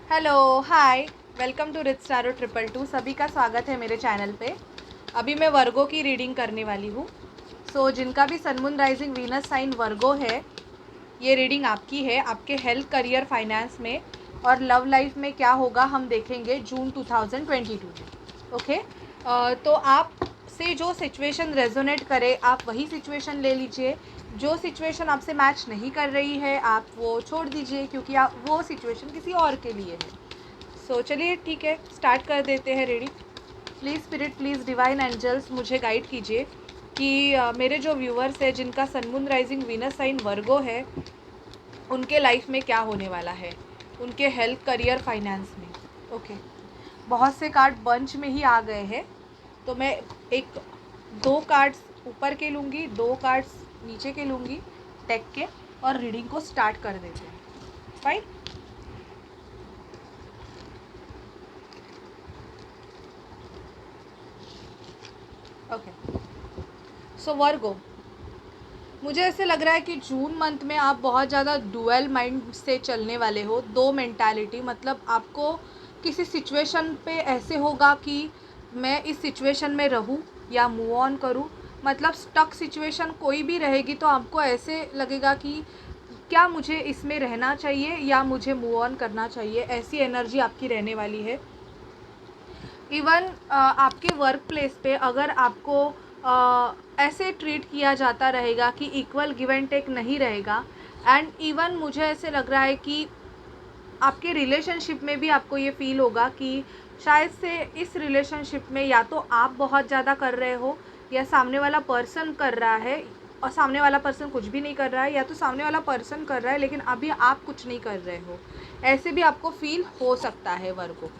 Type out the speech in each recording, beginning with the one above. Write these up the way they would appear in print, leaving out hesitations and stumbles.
Hello, hi. Welcome to Rich Staro 222। सभी का स्वागत है मेरे चैनल पे। अभी मैं वर्गो की रीडिंग करने वाली हूँ। जिनका भी sun moon rising Venus sign Virgo है, ये रीडिंग आपकी है। आपके हेल्थ, करियर, फाइनेंस में और लव लाइफ में क्या होगा हम देखेंगे जून 2022 में। ओके। तो आप से जो सिचुएशन रेजोनेट करे आप वही सिचुएशन ले लीजिए। जो सिचुएशन आपसे मैच नहीं कर रही है आप वो छोड़ दीजिए, क्योंकि आप वो सिचुएशन किसी और के लिए है। चलिए ठीक है, स्टार्ट कर देते हैं reading. Please spirit, please divine angels मुझे गाइड कीजिए कि मेरे जो व्यूअर्स हैं जिनका sun moon rising Venus sign Virgo है, उनके लाइफ में क्या होने वाला है, उनके हेल्थ, करियर, फाइनेंस में। ओके। बहुत से कार्ड बंच में ही आ गए हैं, तो मैं एक दो कार्ड्स ऊपर के लूँगी, दो कार्ड्स नीचे के लूँगी टेक के, और रीडिंग को स्टार्ट कर देते हैं। फाइन। ओके। वर्गो, मुझे ऐसे लग रहा है कि जून मंथ में आप बहुत ज़्यादा डुअल माइंड से चलने वाले हो। दो मेंटालिटी, मतलब आपको किसी सिचुएशन पे ऐसे होगा कि मैं इस सिचुएशन में रहूं या मूव ऑन करूं। मतलब स्टक सिचुएशन कोई भी रहेगी तो आपको ऐसे लगेगा कि क्या मुझे इसमें रहना चाहिए या मुझे मूव ऑन करना चाहिए। ऐसी एनर्जी आपकी रहने वाली है। इवन आपके वर्क प्लेस पे अगर आपको ऐसे ट्रीट किया जाता रहेगा कि इक्वल गिव एंड टेक नहीं रहेगा, एंड इवन मुझे ऐसे लग रहा है कि आपके रिलेशनशिप में भी आपको ये फील होगा कि शायद से इस रिलेशनशिप में या तो आप बहुत ज़्यादा कर रहे हो या सामने वाला पर्सन कर रहा है, और सामने वाला पर्सन कुछ भी नहीं कर रहा है, या तो सामने वाला पर्सन कर रहा है लेकिन अभी आप कुछ नहीं कर रहे हो। ऐसे भी आपको फील हो सकता है वर्गो।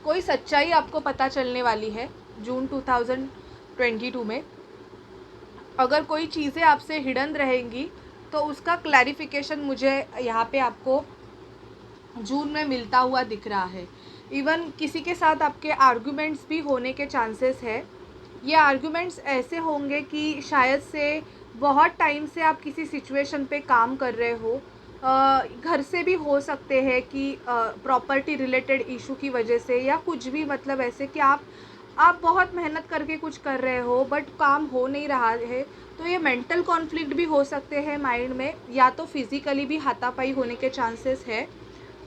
कोई सच्चाई आपको पता चलने वाली है जून 2022 में। अगर कोई चीज़ें आपसे हिडन रहेंगी तो उसका क्लैरिफिकेशन मुझे यहाँ पे आपको जून में मिलता हुआ दिख रहा है। इवन किसी के साथ आपके आर्गुमेंट्स भी होने के चांसेस है। ये आर्गुमेंट्स ऐसे होंगे कि शायद से बहुत टाइम से आप किसी सिचुएशन पे काम कर रहे हो। घर से भी हो सकते हैं कि प्रॉपर्टी रिलेटेड इशू की वजह से या कुछ भी, मतलब ऐसे कि आप बहुत मेहनत करके कुछ कर रहे हो बट काम हो नहीं रहा है। तो ये मेंटल कॉन्फ्लिक्ट भी हो सकते हैं माइंड में, या तो फिज़िकली भी हाथापाई होने के चांसेस है।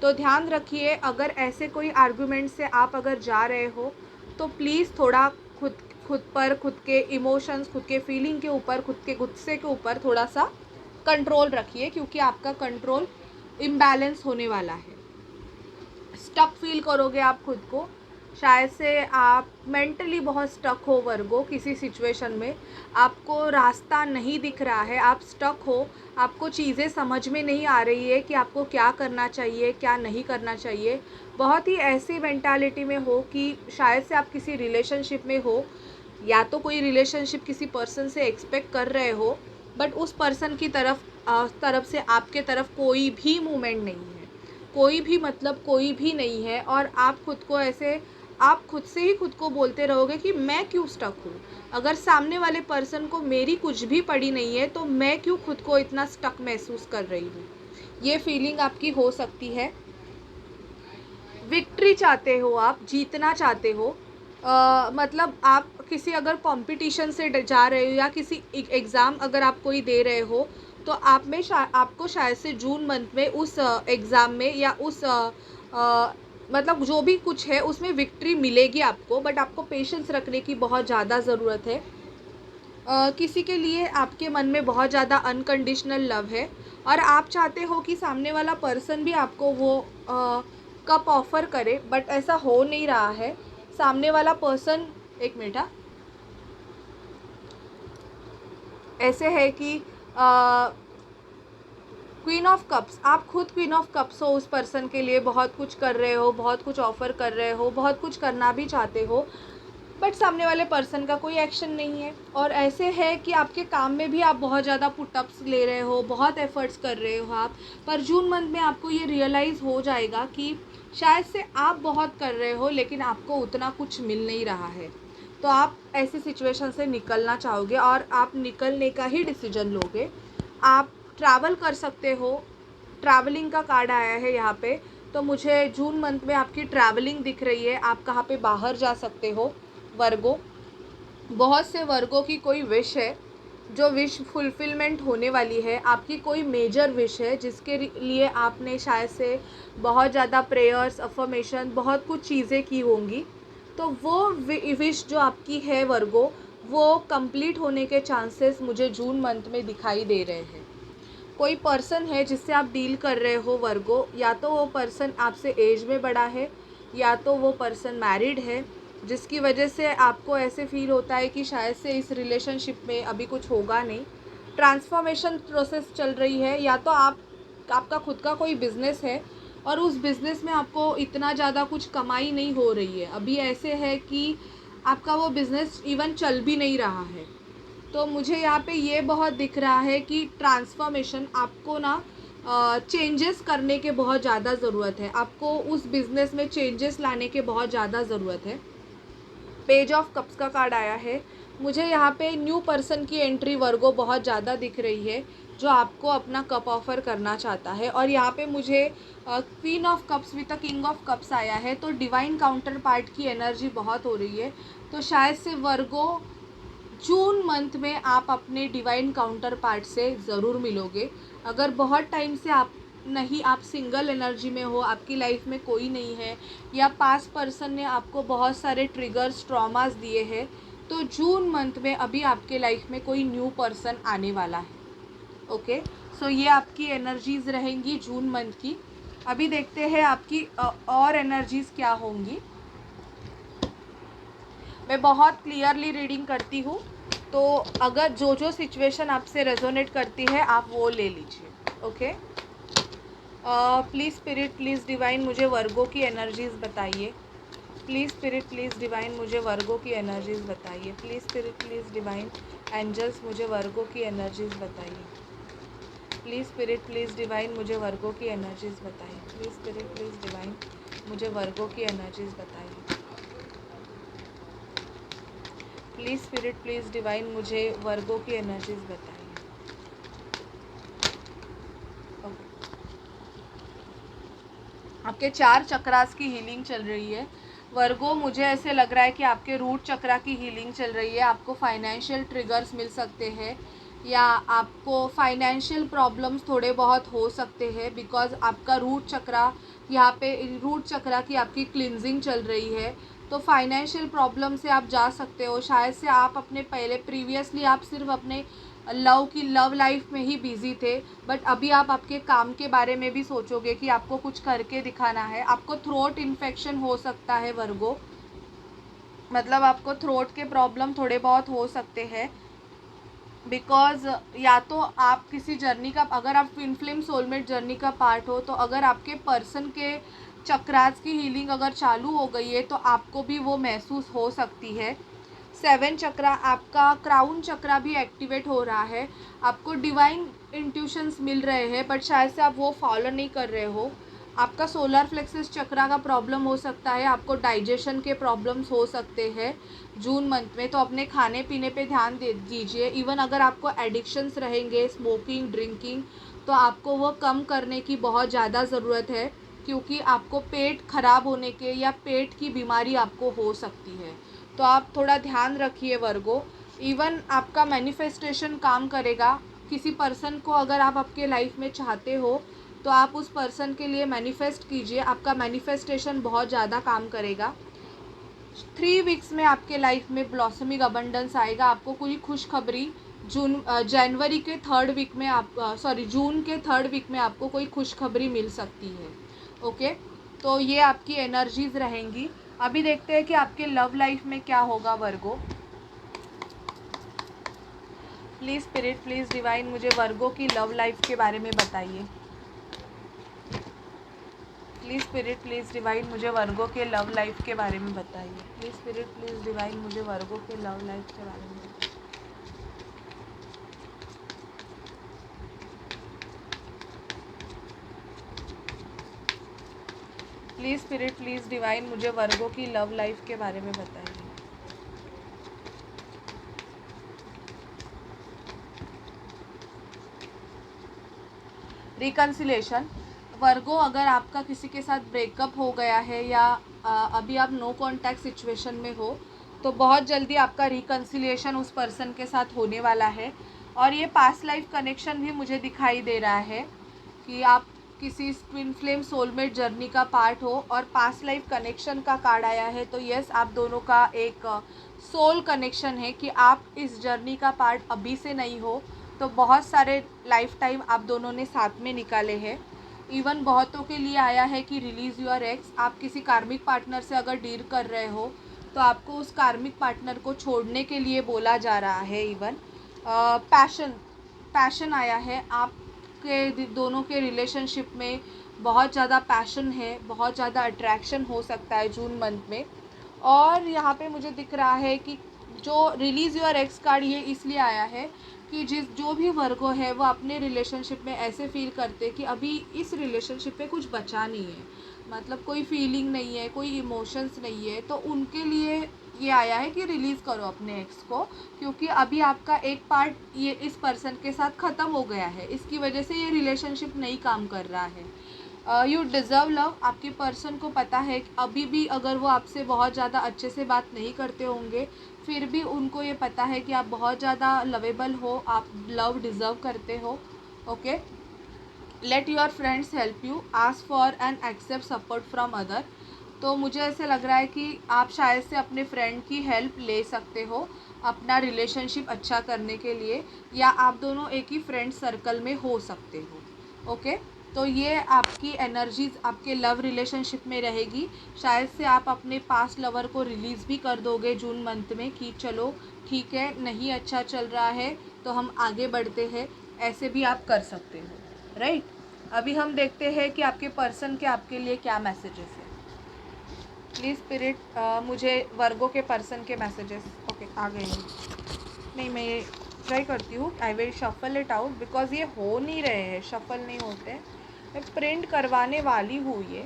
तो ध्यान रखिए, अगर ऐसे कोई आर्गुमेंट से आप अगर जा रहे हो तो प्लीज़ थोड़ा खुद खुद पर, खुद के इमोशंस, खुद के फीलिंग के ऊपर, खुद के गुस्से के ऊपर थोड़ा सा कंट्रोल रखिए, क्योंकि आपका कंट्रोल इम्बैलेंस होने वाला है। स्टक फील करोगे आप खुद को। शायद से आप मेंटली बहुत स्टक हो वर्गो किसी सिचुएशन में। आपको रास्ता नहीं दिख रहा है, आप स्टक हो। आपको चीज़ें समझ में नहीं आ रही है कि आपको क्या करना चाहिए, क्या नहीं करना चाहिए। बहुत ही ऐसी मेंटालिटी में हो कि शायद से आप किसी रिलेशनशिप में हो, या तो कोई रिलेशनशिप किसी पर्सन से एक्सपेक्ट कर रहे हो, बट उस पर्सन की तरफ से आपके तरफ कोई भी मूवमेंट नहीं है। कोई भी, मतलब कोई भी नहीं है, और आप खुद को ऐसे, आप खुद से ही खुद को बोलते रहोगे कि मैं क्यों स्टक हूँ। अगर सामने वाले पर्सन को मेरी कुछ भी पड़ी नहीं है तो मैं क्यों खुद को इतना स्टक महसूस कर रही हूँ। ये फीलिंग आपकी हो सकती है। विक्ट्री चाहते हो, आप जीतना चाहते हो। मतलब आप किसी अगर कंपटीशन से जा रहे हो या किसी एग्ज़ाम अगर आप कोई दे रहे हो, तो आपको शायद से जून मंथ में उस एग्ज़ाम में या उस मतलब जो भी कुछ है उसमें विक्ट्री मिलेगी आपको, बट आपको पेशेंस रखने की बहुत ज़्यादा ज़रूरत है। किसी के लिए आपके मन में बहुत ज़्यादा अनकंडीशनल लव है, और आप चाहते हो कि सामने वाला पर्सन भी आपको वो कप ऑफ़र करे, बट ऐसा हो नहीं रहा है। सामने वाला पर्सन, एक मिनट, हाँ, ऐसे है कि क्वीन ऑफ कप्स, आप खुद क्वीन ऑफ कप्स हो। उस पर्सन के लिए बहुत कुछ कर रहे हो, बहुत कुछ ऑफ़र कर रहे हो, बहुत कुछ करना भी चाहते हो, बट सामने वाले पर्सन का कोई एक्शन नहीं है। और ऐसे है कि आपके काम में भी आप बहुत ज़्यादा पुटअप्स ले रहे हो, बहुत एफर्ट्स कर रहे हो आप, पर जून मंथ में आपको ये रियलाइज़ हो जाएगा कि शायद से आप बहुत कर रहे हो लेकिन आपको उतना कुछ मिल नहीं रहा है। तो आप ऐसी सिचुएशन से निकलना चाहोगे और आप निकलने का ही डिसीजन लोगे। आप ट्रैवल कर सकते हो। ट्रैवलिंग का कार्ड आया है यहाँ पे। तो मुझे जून मंथ में आपकी ट्रैवलिंग दिख रही है, आप कहाँ पे बाहर जा सकते हो वर्गो। बहुत से वर्गों की कोई विश है जो विश फुलफ़िलमेंट होने वाली है, आपकी कोई मेजर विश है जिसके लिए आपने शायद से बहुत ज़्यादा प्रेयर्स, अफ़र्मेशन, बहुत कुछ चीज़ें की होंगी। तो वो विश जो आपकी है वर्गो, वो कंप्लीट होने के चांसेस मुझे जून मंथ में दिखाई दे रहे हैं। कोई पर्सन है जिससे आप डील कर रहे हो वर्गो, या तो वो पर्सन आपसे एज में बड़ा है, या तो वो पर्सन मैरिड है, जिसकी वजह से आपको ऐसे फील होता है कि शायद से इस रिलेशनशिप में अभी कुछ होगा नहीं। ट्रांसफॉर्मेशन प्रोसेस चल रही है, या तो आपका खुद का कोई बिज़नेस है और उस बिज़नेस में आपको इतना ज़्यादा कुछ कमाई नहीं हो रही है। अभी ऐसे है कि आपका वो बिज़नेस इवन चल भी नहीं रहा है। तो मुझे यहाँ पे ये बहुत दिख रहा है कि ट्रांसफॉर्मेशन आपको ना चेंजेस करने के बहुत ज़्यादा ज़रूरत है, आपको उस बिज़नेस में चेंजेस लाने के बहुत ज़्यादा ज़रूरत है। पेज ऑफ कप्स का कार्ड आया है, मुझे यहाँ पे न्यू पर्सन की एंट्री वर्गो बहुत ज़्यादा दिख रही है, जो आपको अपना कप ऑफ़र करना चाहता है। और यहाँ पे मुझे queen of cups with the king of cups आया है, तो डिवाइन काउंटर पार्ट की एनर्जी बहुत हो रही है। तो शायद से वर्गो जून मंथ में आप अपने डिवाइन काउंटर पार्ट से ज़रूर मिलोगे। अगर बहुत टाइम से आप सिंगल एनर्जी में हो, आपकी लाइफ में कोई नहीं है, या पास्ट पर्सन ने आपको बहुत सारे ट्रिगर्स, ट्रॉमास दिए हैं, तो जून मंथ में अभी आपके लाइफ में कोई न्यू पर्सन आने वाला है। ओके, सो ये आपकी एनर्जीज़ रहेंगी जून मंथ की। अभी देखते हैं आपकी और एनर्जीज़ क्या होंगी। मैं बहुत क्लियरली रीडिंग करती हूँ, तो अगर जो सिचुएशन आपसे रेजोनेट करती है आप वो ले लीजिए। Okay, please spirit, please divine, मुझे वर्गो की एनर्जीज़ बताइए। प्लीज़ स्पिरिट, प्लीज़ डिवाइन, मुझे वर्गो की एनर्जीज़ बताइए। Please spirit, please divine, angels, मुझे वर्गो की एनर्जीज़ बताइए। प्लीज़ स्पिरिट, प्लीज़ डिवाइन, मुझे वर्गो की एनर्जीज़ बताइए। प्लीज़ स्पिरिट, प्लीज़ डिवाइन, मुझे वर्गो की एनर्जीज़ बताइए। प्लीज़ स्पिरिट, प्लीज़ डिवाइन, मुझे वर्गो की एनर्जीज़ बताइए। ओके, आपके 4 चक्रास की हीलिंग चल रही है वर्गो। मुझे ऐसे लग रहा है कि आपके रूट चक्रा की हीलिंग चल रही है। आपको फाइनेंशियल ट्रिगर्स मिल सकते हैं, या आपको फाइनेंशियल प्रॉब्लम्स थोड़े बहुत हो सकते हैं, बिकॉज़ आपका रूट चक्रा, यहाँ पे रूट चक्रा की आपकी क्लिनजिंग चल रही है। तो फाइनेंशियल प्रॉब्लम से आप जा सकते हो। शायद से आप अपने पहले प्रीवियसली आप सिर्फ अपने लव लाइफ में ही बिज़ी थे, बट अभी आप आपके काम के बारे में भी सोचोगे कि आपको कुछ करके दिखाना है। आपको थ्रोट इन्फेक्शन हो सकता है वर्गो, मतलब आपको थ्रोट के प्रॉब्लम थोड़े बहुत हो सकते हैं, बिकॉज़ या तो आप किसी जर्नी का, अगर आप ट्विन फ्लेम सोलमेट जर्नी का पार्ट हो, तो अगर आपके पर्सन के चक्रास की हीलिंग अगर चालू हो गई है तो आपको भी वो महसूस हो सकती है। 7 चक्रा, आपका क्राउन चक्रा भी एक्टिवेट हो रहा है। आपको डिवाइन इंट्यूशंस मिल रहे हैं, बट शायद से आप वो फॉलो नहीं कर रहे हो। आपका सोलर प्लेक्सस चक्रा का प्रॉब्लम हो सकता है, आपको डाइजेशन के प्रॉब्लम्स हो सकते हैं जून मंथ में। तो अपने खाने पीने पे ध्यान दे दीजिए। इवन अगर आपको एडिक्शंस रहेंगे, स्मोकिंग, ड्रिंकिंग, तो आपको वो कम करने की बहुत ज़्यादा ज़रूरत है, क्योंकि आपको पेट ख़राब होने के या पेट की बीमारी आपको हो सकती है। तो आप थोड़ा ध्यान रखिए वर्गो। इवन आपका मैनिफेस्टेशन काम करेगा। किसी पर्सन को अगर आप आपके लाइफ में चाहते हो, तो आप उस पर्सन के लिए मैनिफेस्ट कीजिए, आपका मैनिफेस्टेशन बहुत ज़्यादा काम करेगा। 3 वीक्स में आपके लाइफ में ब्लॉसमिंग अबंडेंस आएगा। आपको कोई खुशखबरी जनवरी के 3rd वीक में जून के 3rd वीक में आपको कोई खुशखबरी मिल सकती है। ओके, तो ये आपकी एनर्जीज़ रहेंगी। अभी देखते हैं कि आपके लव लाइफ में क्या होगा वर्गो। प्लीज़ स्पिरिट, प्लीज़ डिवाइन, मुझे वर्गो की लव लाइफ के बारे में बताइए। प्लीज़ स्पिरिट, प्लीज़ डिवाइन, मुझे वर्गो के लव लाइफ के बारे में बताइए। प्लीज़ स्पिरिट, प्लीज़ डिवाइन, मुझे वर्गो के लव लाइफ के बारे में बताइए। प्लीज़ स्पिरिट, प्लीज़ डिवाइन, मुझे वर्गो की लव लाइफ के बारे में बताइए। रिकन्सिलेशन, वर्गो, अगर आपका किसी के साथ ब्रेकअप हो गया है या अभी आप नो कांटेक्ट सिचुएशन में हो, तो बहुत जल्दी आपका रिकन्सिलिएशन उस पर्सन के साथ होने वाला है। और ये पास्ट लाइफ कनेक्शन भी मुझे दिखाई दे रहा है कि आप किसी ट्विन फ्लेम सोलमेट जर्नी का पार्ट हो। और पास्ट लाइफ कनेक्शन का कार्ड आया है, तो यस, आप दोनों का एक सोल कनेक्शन है कि आप इस जर्नी का पार्ट अभी से नहीं हो, तो बहुत सारे लाइफ टाइम आप दोनों ने साथ में निकाले हैं। इवन बहुतों के लिए आया है कि रिलीज़ योर एक्स। आप किसी कार्मिक पार्टनर से अगर डील कर रहे हो, तो आपको उस कार्मिक पार्टनर को छोड़ने के लिए बोला जा रहा है। इवन पैशन आया है, आपके दोनों के रिलेशनशिप में बहुत ज़्यादा पैशन है, बहुत ज़्यादा अट्रैक्शन हो सकता है जून मंथ में। और यहाँ पे मुझे दिख रहा है कि जो रिलीज़ योर एक्स कार्ड ये इसलिए आया है कि जो भी वर्गो है वो अपने रिलेशनशिप में ऐसे फील करते कि अभी इस रिलेशनशिप पे कुछ बचा नहीं है, मतलब कोई फीलिंग नहीं है, कोई इमोशंस नहीं है, तो उनके लिए ये आया है कि रिलीज़ करो अपने एक्स को, क्योंकि अभी आपका एक पार्ट ये इस पर्सन के साथ ख़त्म हो गया है, इसकी वजह से ये रिलेशनशिप नहीं काम कर रहा है। You deserve love. आपके पर्सन को पता है कि अभी भी अगर वो आपसे बहुत ज़्यादा अच्छे से बात नहीं करते होंगे, फिर भी उनको ये पता है कि आप बहुत ज़्यादा लवेबल हो, आप लव डिज़र्व करते हो। Okay, let your friends help you, ask for and accept support from other. तो मुझे ऐसे लग रहा है कि आप शायद से अपने फ्रेंड की हेल्प ले सकते हो अपना रिलेशनशिप अच्छा करने के लिए, या आप दोनों एक ही फ्रेंड सर्कल में हो सकते हो। ओके, तो ये आपकी एनर्जीज आपके लव रिलेशनशिप में रहेगी। शायद से आप अपने पास्ट लवर को रिलीज़ भी कर दोगे जून मंथ में कि चलो ठीक है, नहीं अच्छा चल रहा है तो हम आगे बढ़ते हैं, ऐसे भी आप कर सकते हो, राइट। अभी हम देखते हैं कि आपके पर्सन के आपके लिए क्या मैसेजेस है। प्लीज़ स्पिरिट, मुझे वर्गो के पर्सन के मैसेजेस। ओके, आ गए हैं। नहीं, मैं ये ट्राई करती हूँ, I will shuffle it out, because ये हो नहीं रहे हैं, शफल नहीं होते। मैं प्रिंट करवाने वाली हूँ ये,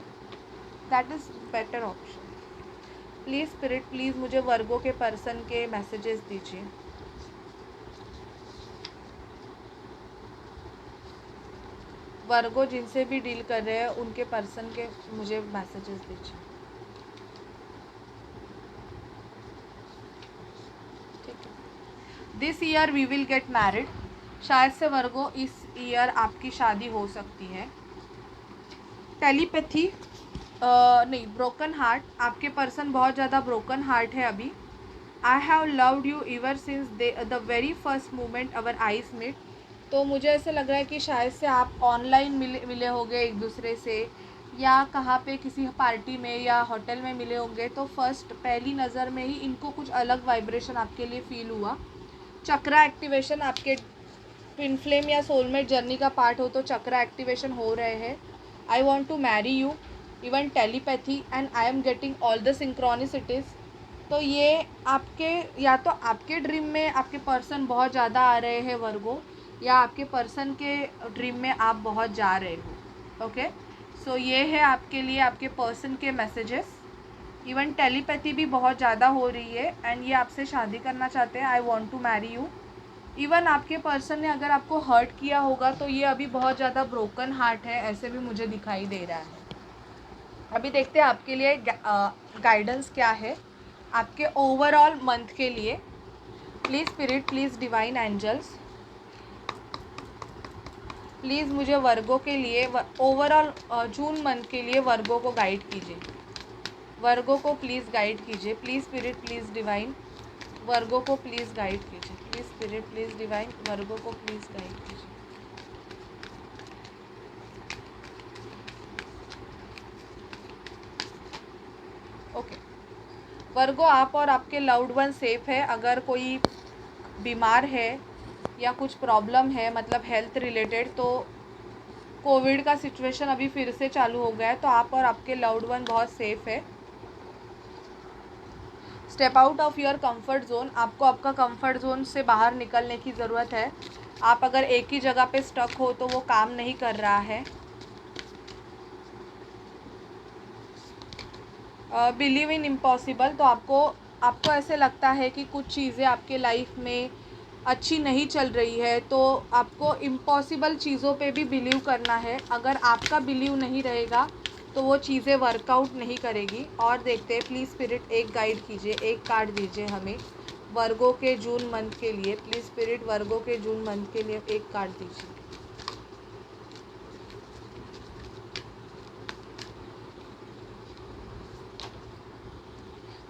that is better option. Please spirit, please मुझे वर्गो के पर्सन के मैसेजेस दीजिए। वर्गो जिनसे भी डील कर रहे हैं उनके पर्सन के मुझे मैसेजेस दीजिए। ठीक है, this year we will get married. शायद से वर्गो इस ईयर आपकी शादी हो सकती है। टेलीपैथी, नहीं, ब्रोकन हार्ट। आपके पर्सन बहुत ज़्यादा ब्रोकन हार्ट है अभी। I have loved you ever since the very first moment our eyes met. तो मुझे ऐसे लग रहा है कि शायद से आप ऑनलाइन मिले होंगे एक दूसरे से, या कहाँ पे किसी पार्टी में या होटल में मिले होंगे, तो फर्स्ट पहली नज़र में ही इनको कुछ अलग वाइब्रेशन आपके लिए फ़ील हुआ। चक्रा एक्टिवेशन, आपके ट्विन फ्लेम या सोलमेट जर्नी का पार्ट हो तो चक्रा एक्टिवेशन हो रहे हैं। I want to marry you, even telepathy, and I am getting all the synchronicities. तो ये आपके, या तो आपके ड्रीम में आपके पर्सन बहुत ज़्यादा आ रहे हैं वर्गो, या आपके पर्सन के ड्रीम में आप बहुत जा रहे हो। ओके, सो ये है आपके लिए आपके पर्सन के मैसेजेस। इवन टेलीपैथी भी बहुत ज़्यादा हो रही है, एंड ये आपसे शादी करना चाहते हैं। I want to marry you. Even आपके पर्सन ने अगर आपको हर्ट किया होगा तो ये अभी बहुत ज़्यादा ब्रोकन हार्ट है, ऐसे भी मुझे दिखाई दे रहा है। अभी देखते हैं आपके लिए गाइडेंस क्या है आपके ओवरऑल मंथ के लिए। Please spirit, please divine angels, please मुझे वर्गो के लिए ओवरऑल जून मंथ के लिए वर्गो को गाइड कीजिए। वर्गो को प्लीज़ गाइड कीजिए। प्लीज़ स्पिरिट, प्लीज़ डिवाइन, वर्गो को प्लीज़ गाइड कीजिए। प्लीज़ स्पिरिट, प्लीज़ डिवाइन, वर्गो को प्लीज़ गाइड कीजिए। ओके, वर्गो, आप और आपके लव्ड वन सेफ है। अगर कोई बीमार है या कुछ प्रॉब्लम है, मतलब हेल्थ रिलेटेड, तो कोविड का सिचुएशन अभी फिर से चालू हो गया है, तो आप और आपके लव्ड वन बहुत सेफ है। Step out of your comfort zone, आपको आपका कंफर्ट जोन से बाहर निकलने की ज़रूरत है। आप अगर एक ही जगह पे स्टक हो तो वो काम नहीं कर रहा है। बिलीव इन इम्पॉसिबल, तो आपको ऐसे लगता है कि कुछ चीज़ें आपके लाइफ में अच्छी नहीं चल रही है तो आपको इम्पॉसिबल चीज़ों पे भी बिलीव करना है। अगर आपका बिलीव नहीं रहेगा तो वो चीज़ें वर्कआउट नहीं करेगी। और देखते हैं, प्लीज़ स्पिरिट एक गाइड कीजिए, एक कार्ड दीजिए हमें वर्गो के जून मंथ के लिए। प्लीज़ स्पिरिट वर्गो के जून मंथ के लिए एक कार्ड दीजिए।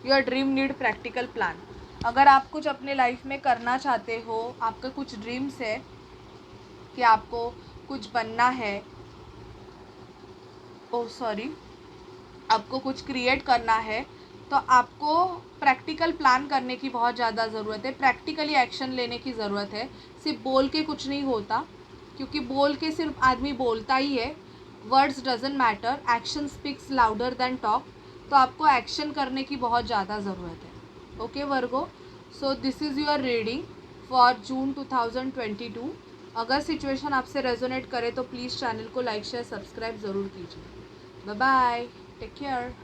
Your dream need practical plan. अगर आप कुछ अपने लाइफ में करना चाहते हो, आपके कुछ ड्रीम्स है कि आपको कुछ बनना है, आपको कुछ क्रिएट करना है, तो आपको प्रैक्टिकल प्लान करने की बहुत ज़्यादा ज़रूरत है। प्रैक्टिकली एक्शन लेने की ज़रूरत है। सिर्फ बोल के कुछ नहीं होता, क्योंकि बोल के सिर्फ आदमी बोलता ही है। Words doesn't matter, action speaks louder than talk. तो आपको एक्शन करने की बहुत ज़्यादा ज़रूरत है। Okay Virgo, so this is your reading for June 2022। अगर सिचुएशन आपसे रेजोनेट करे तो प्लीज़ चैनल को लाइक शेयर सब्सक्राइब ज़रूर कीजिए। Bye bye, take care.